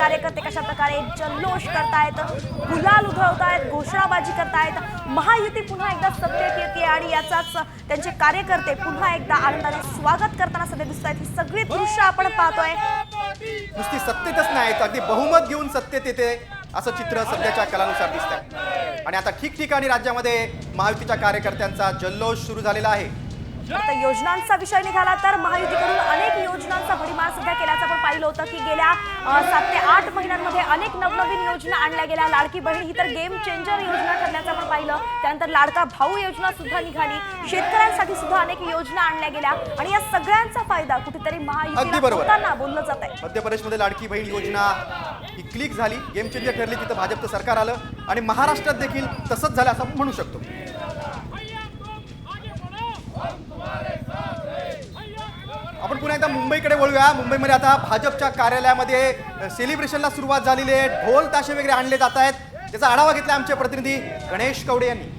कार्यकर्ते कशा प्रकारे जल्लोष करतायत, गुलाल उधळतायत, घोषणाबाजी करतायत, महायुती पुन्हा एकदा सत्तेत येते आणि याचाच त्यांचे कार्यकर्ते पुन्हा एकदा आनंदाने स्वागत करताना सध्या दिसत आहेत। ही सगळी दृश्य आपण पाहतोय। नुसती सत्तेतच नाही तर अगदी बहुमत घेऊन सत्तेत येते असं चित्र सध्याच्या कलानुसार दिसतंय। आणि आता ठिकठिकाणी राज्यामध्ये महायुतीच्या कार्यकर्त्यांचा जल्लोष सुरू झालेला आहे। आता योजनांचा विषय निघाला तर महायुतीकडून अनेक योजनांचा भडीमार सध्या केल्याचं आपण पाहिलं होतं की गेल्या 7 ते 8 महिन्यांमध्ये अनेक नवनवीन योजना आणल्या गेल्या। लाडकी बहीण ही तर गेम चेंजर योजना ठरल्याचं आपण पाहिलं। त्यानंतर लाडका भाऊ योजना सुद्धा निघाली, शेतकऱ्यांसाठी सुद्धा अनेक योजना आणल्या गेल्या आणि या सगळ्यांचा फायदा कुठेतरी महायुतीला होताना बोललं जात आहे। मध्य प्रदेशमध्ये लाडकी बहीण योजना ही क्लिक झाली, गेम चेंजर ठरली, तिथं भाजपचं सरकार आलं आणि महाराष्ट्रात देखील तसंच झालं असं म्हणू शकतो। आपण पुन्हा एकदा मुंबईकडे वळूया। मुंबईमध्ये आता भाजपच्या कार्यालयामध्ये सेलिब्रेशनला सुरुवात झालेली आहे। ढोल ताशे वगैरे आणले जात आहेत। त्याचा आढावा घेतला आमचे प्रतिनिधी गणेश कवडे यांनी।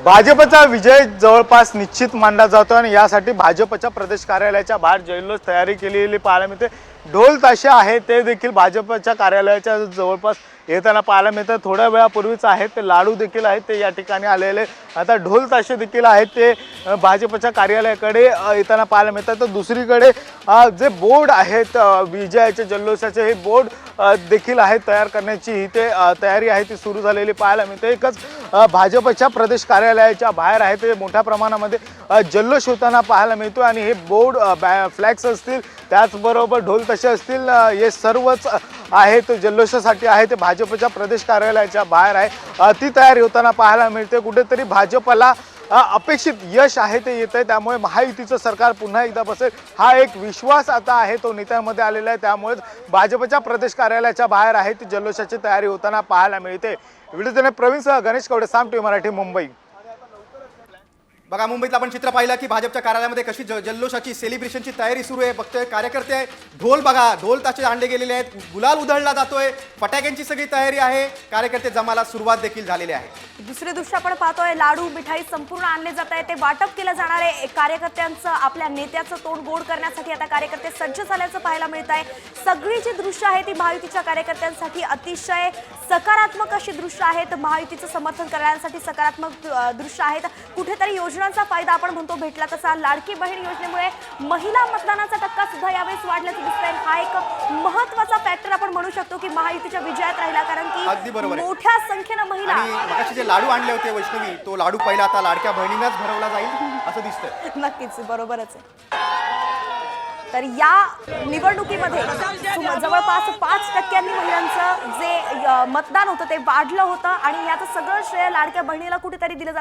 भाजपचा विजय जवळपास निश्चित मानला जातो आणि यासाठी भाजपच्या प्रदेश कार्यालयाच्या बाहेर जल्लोष तयारी केलेली पाहायला मिळते। ढोल ताशे आहे ते देखील भाजपच्या कार्यालयाच्या जवळपास येताना पाहायला मिळतं। थोड्या वेळापूर्वीच आहेत ते लाडू देखील आहेत ते या ठिकाणी आलेले। आता ढोल ताशे देखील आहेत ते भाजपच्या कार्यालयाकडे येताना पाहायला मिळतात। तर दुसरीकडे जे बोर्ड आहेत विजयाच्या जल्लोषाचे हे बोर्ड देखील आहे तयार करण्याची ही ते तयारी आहे ती सुरू झालेली पाहायला मिळते। एकच भाजपच्या प्रदेश कार्यालयाच्या बाहेर आहे ते मोठ्या प्रमाणामध्ये जल्लोष होताना पाहायला मिळतो आणि हे बोर्ड फ्लॅग्स असतील त्याचबरोबर ढोल ताशे असतील हे सर्वच आहेत जल्लोषासाठी आहे ते भाजपच्या प्रदेश कार्यालयाच्या बाहेर आहे ती तयारी होताना पाहायला मिळते। कुठेतरी भाजपला अपेक्षित यश आहे ते येत आहे, त्यामुळे महायुतीचं सरकार पुन्हा एकदा बसेल हा एक विश्वास आता आहे तो नेत्यांमध्ये आलेला आहे। त्यामुळेच भाजपच्या प्रदेश कार्यालयाच्या बाहेर आहे ती जल्लोषाची तयारी होताना पाहायला मिळते। व्हिडिओ जर्नलिस्ट प्रवीणसह गणेश कवडे, साम टीव्ही मराठी, मुंबई। बघा मुंबईतलं आपण चित्र पाहिलं की भाजपच्या कार्यालयामध्ये कशी जल्लोषाची सेलिब्रेशनची तयारी सुरू आहे। बघतोय कार्यकर्ते ढोल, बघा ढोल ताशे आणले गेलेले आहेत, गुलाल उधळला जातोय, फटाक्यांची सगळी तयारी आहे, कार्यकर्ते जमाला सुरुवात देखील झालेली आहे। दुसरे दृश्य आपण पाहतोय लाडू मिठाई संपूर्ण आणले जात आहे। ते वाटप केलं जाणार आहे कार्यकर्त्यांचं, आपल्या नेत्याचं तोंड गोड करण्यासाठी आता कार्यकर्ते सज्ज झाल्याचं पाहायला मिळत आहे। सगळी जी दृश्य आहे ती महायुतीच्या कार्यकर्त्यांसाठी अतिशय सकारात्मक अशी दृश्य आहेत, महायुतीचं समर्थन करण्यासाठी सकारात्मक दृश्य आहेत। कुठेतरी योजनांचा फायदा आपण म्हणतो भेटला तसा लाडकी बहीण योजनेमुळे महिला मतदानाचा टक्का सुद्धा यावेळेस वाढल्याचं दिसतंय। हा एक महत्त्वाचा फॅक्टर आपण म्हणू शकतो की महायुतीच्या विजयात राहिला, कारण की मोठ्या संख्येने महिला आणि जे लाडू आणले होते वैष्णवी तो लाडू पहिला आता लाडक्या बहिणींनाच भरवला जाईल असं दिसतंय। नक्कीच बरोबरच आहे। तर या निवडणुकीमध्ये जवळपास 5% महिलांचं जे मतदान होतं ते वाढलं होतं आणि याचं सगळं श्रेय लाडक्या बहिणीला कुठेतरी दिलं जातं।